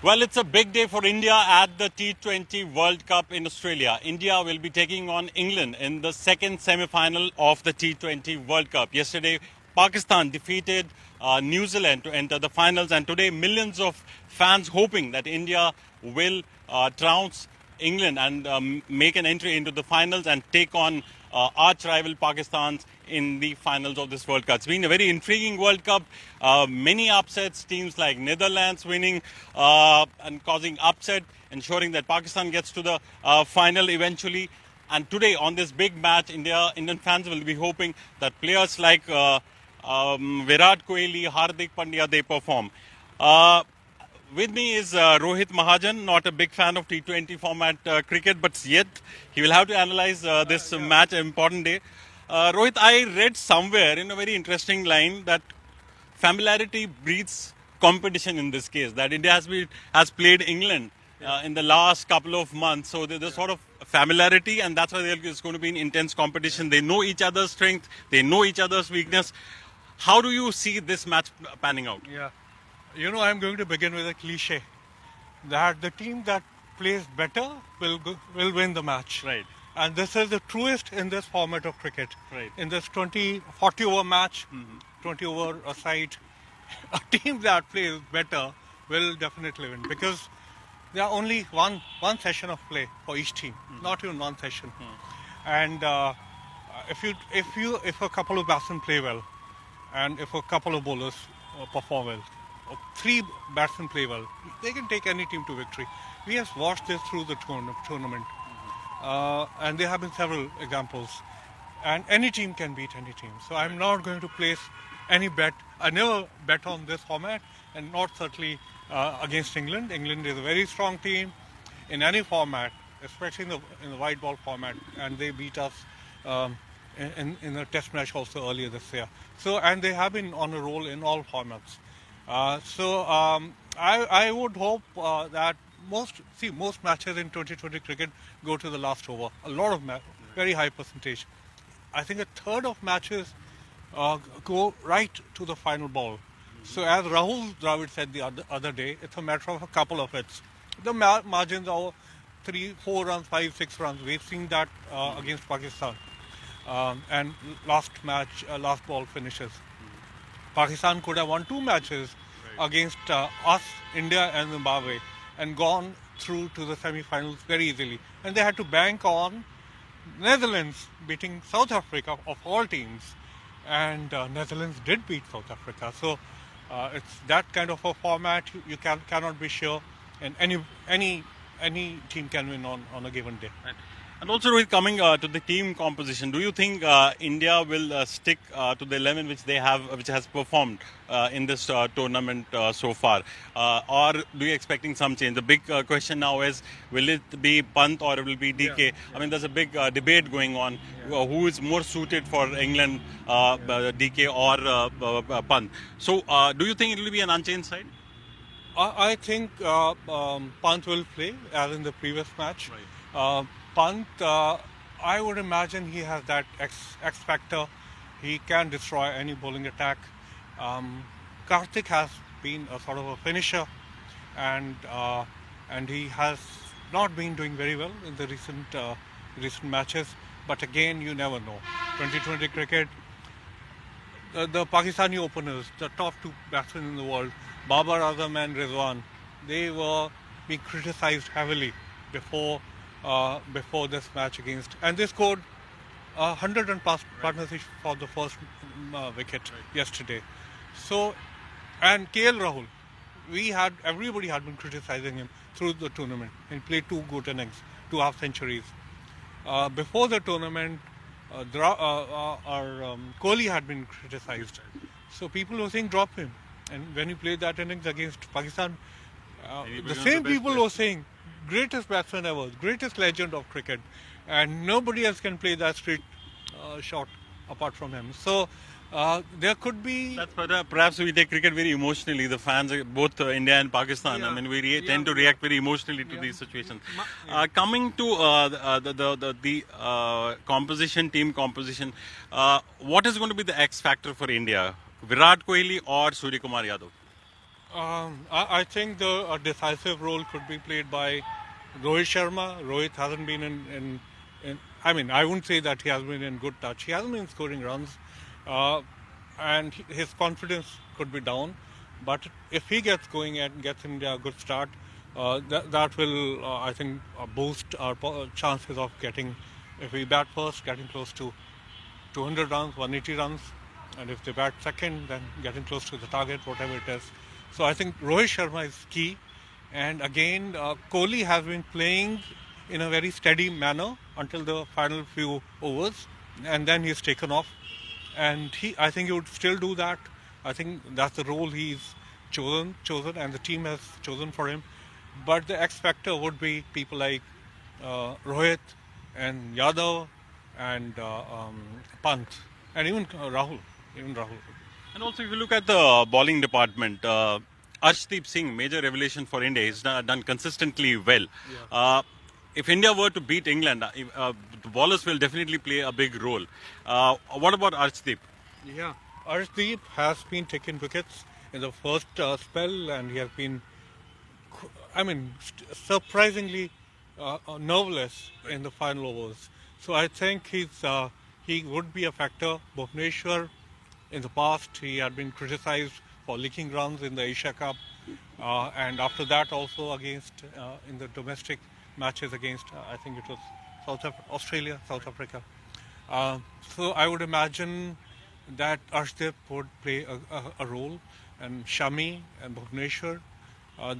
Well, it's a big day for India at the T20 World Cup in Australia. India will be taking on England in the second semi-final of the T20 World Cup. Yesterday, Pakistan defeated New Zealand to enter the finals, and today millions of fans hoping that India will trounce England and make an entry into the finals and take on arch rival Pakistan in the finals of this World Cup. It's been a very intriguing World Cup. Many upsets, teams like Netherlands winning and causing upset, ensuring that Pakistan gets to the final eventually. And today, on this big match, Indian fans will be hoping that players like Virat Kohli, Hardik Pandya, they perform. With me is Rohit Mahajan, not a big fan of T20 format cricket, but yet he will have to analyze this match, an important day. Rohit, I read somewhere in a very interesting line that familiarity breeds competition in this case, that India has played England in the last couple of months. So there's sort of familiarity, and that's why there's going to be an intense competition. They know each other's strength, they know each other's weakness. How do you see this match panning out? Yeah. I'm going to begin with a cliche that the team that plays better will win the match. Right. And this is the truest in this format of cricket. Right. In this 40 over match, 20 over a side, a team that plays better will definitely win because there are only one session of play for each team, not even one session. And if a couple of batsmen play well, and if a couple of bowlers perform well, three batsmen play well, they can take any team to victory. We have watched this through the tournament, and there have been several examples. And any team can beat any team. So I'm not going to place any bet. I never bet on this format, and not certainly against England. England is a very strong team in any format, especially in the white ball format, and they beat us in a test match also earlier this year. So, and they have been on a roll in all formats. I would hope that most matches in 2020 cricket go to the last over. A lot of very high percentage. I think a third of matches go right to the final ball. So as Rahul Dravid said the other day, it's a matter of a couple of hits. The margins are 3, 4 runs, 5, 6 runs. We've seen that against Pakistan. And last ball finishes. Pakistan could have won 2 matches against us, India and Zimbabwe, and gone through to the semi-finals very easily. And they had to bank on Netherlands beating South Africa of all teams. And Netherlands did beat South Africa. So it's that kind of a format. You cannot be sure, and any team can win on a given day. Right. And also, Rohit, coming to the team composition, do you think India will stick to the 11 which has performed in this tournament so far, or do you expecting some change? The big question now is, will it be Pant or will it be DK? Yeah. I mean, there's a big debate going on. Yeah. Who is more suited for England, DK or Pant? So, do you think it will be an unchanged side? I think Pant will play as in the previous match. Right. Pant, I would imagine he has that X factor. He can destroy any bowling attack. Karthik has been a sort of a finisher, and he has not been doing very well in the recent matches. But again, you never know. 2020 cricket, the Pakistani openers, the top 2 batsmen in the world, Babar Azam and Rizwan, they were being criticized heavily before this match and they scored 100 run partnership for the first wicket yesterday. So, and KL Rahul, everybody had been criticizing him through the tournament. He played 2 good innings, 2 half centuries. Before the tournament, Kohli had been criticized. So people were saying drop him. And when he played that innings against Pakistan, the same people were saying greatest batsman ever, greatest legend of cricket, and nobody else can play that straight shot apart from him. So there could be... That's perhaps we take cricket very emotionally, the fans, both India and Pakistan. Yeah. I mean, we tend to react very emotionally to these situations. Coming to the composition, team composition, what is going to be the X factor for India? Virat Kohli or Surya Kumar Yadav? I think a decisive role could be played by Rohit Sharma. Rohit hasn't been I mean, I wouldn't say that he has been in good touch. He hasn't been scoring runs, uh, and his confidence could be down. But if he gets going and gets India a good start, that will, I think, boost our chances of getting, if we bat first, getting close to 200 runs, 180 runs, and if they bat second, then getting close to the target, whatever it is. So I think Rohit Sharma is key. And again, Kohli has been playing in a very steady manner until the final few overs, and then he's taken off. And I think he would still do that. I think that's the role he's chosen, and the team has chosen for him. But the X factor would be people like Rohit and Yadav and Pant, and even Rahul. Even Rahul. And also, if you look at the bowling department, Arshdeep Singh, major revelation for India, he's done consistently well. If India were to beat England, the bowlers will definitely play a big role. What about Arshdeep? Yeah, Arshdeep has been taking wickets in the first spell, and he has been, surprisingly nerveless in the final overs. So I think he would be a factor. Bhuvneshwar, in the past, he had been criticized for leaking runs in the Asia Cup, and after that also against in the domestic matches against I think it was Australia, South Africa. So I would imagine that Arshdeep would play a role, and Shami and Bhuvneshwar.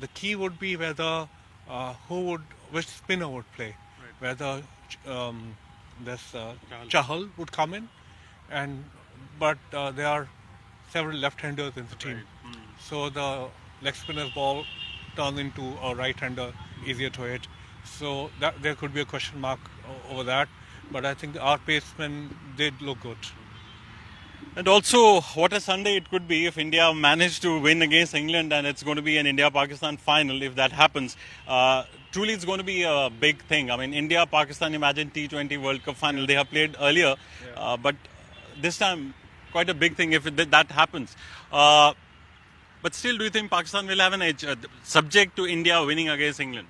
The key would be whether which spinner would play, whether this Chahal would come in, but there are several left-handers in the team, so the leg spinner's ball turns into a right-hander, easier to hit. So that there could be a question mark over that, but I think our pacemen did look good. And also, what a Sunday it could be if India managed to win against England, and it's going to be an India-Pakistan final if that happens. Truly, it's going to be a big thing. I mean, India-Pakistan, imagine T20 World Cup final. They have played earlier, but this time, quite a big thing if that happens. But still, do you think Pakistan will have an edge, subject to India winning against England?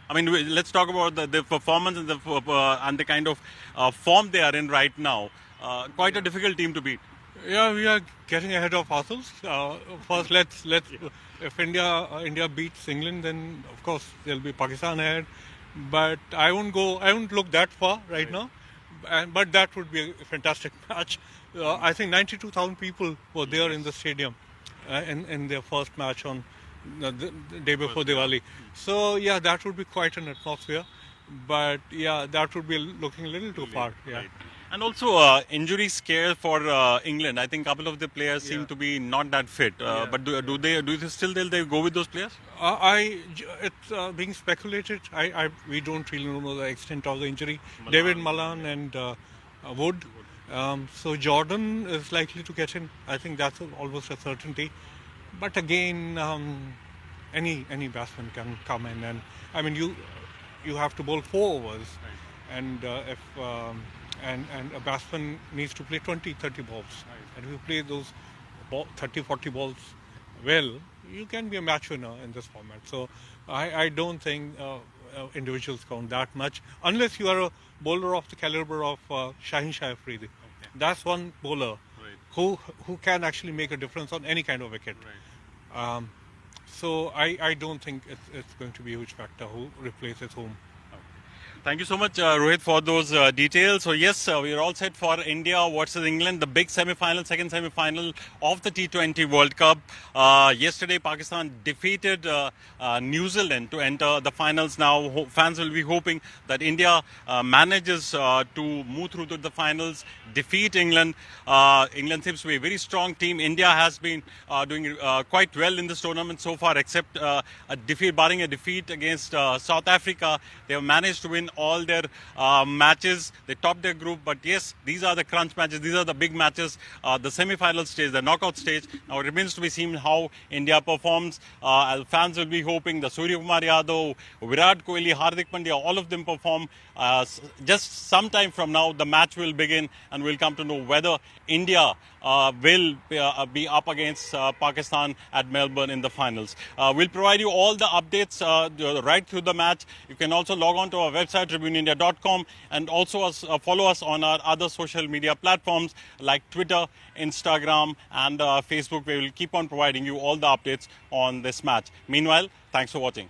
I mean, let's talk about the performance and the kind of form they are in right now. Quite a difficult team to beat. Yeah, we are getting ahead of ourselves. First, let's if India beats England, then of course there'll be Pakistan ahead. But I won't look that far right now. But that would be a fantastic match. I think 92,000 people were there in the stadium in their first match on the day before Diwali. So yeah, that would be quite an atmosphere. But yeah, that would be looking a little too far. Yeah. Right. And also injury scare for England. I think a couple of the players seem to be not that fit. But do they still they go with those players? It's being speculated. We don't really know the extent of the injury. David Malan and Wood. So Jordan is likely to get in. I think that's almost a certainty. But again, any batsman can come in, and I mean you have to bowl 4 overs, and if and a batsman needs to play 20-30 balls, and if you play those 30-40 balls well, you can be a match winner in this format. So I don't think individuals count that much unless you are a bowler of the caliber of Shaheen Shah Afridi. That's one bowler who can actually make a difference on any kind of wicket. So I don't think it's going to be a huge factor who replaces whom. Thank you so much, Rohit, for those details. So yes, we are all set for India versus England, the big semi-final, second semi-final of the T20 World Cup. Yesterday, Pakistan defeated New Zealand to enter the finals. Now, fans will be hoping that India manages to move through to the finals, defeat England. England seems to be a very strong team. India has been doing quite well in this tournament so far, except barring a defeat against South Africa. They have managed to win all their matches. They topped their group, but yes, these are the crunch matches. These are the big matches, the semi-final stage, the knockout stage. Now it remains to be seen how India performs. Fans will be hoping the Surya Kumar Yadav, Virat Kohli, Hardik Pandya, all of them perform. Just some time from now, the match will begin, and we'll come to know whether India will be up against Pakistan at Melbourne in the finals. We'll provide you all the updates right through the match. You can also log on to our website, tribuneindia.com, and also follow us on our other social media platforms like Twitter, Instagram, and Facebook. We will keep on providing you all the updates on this match. Meanwhile, thanks for watching.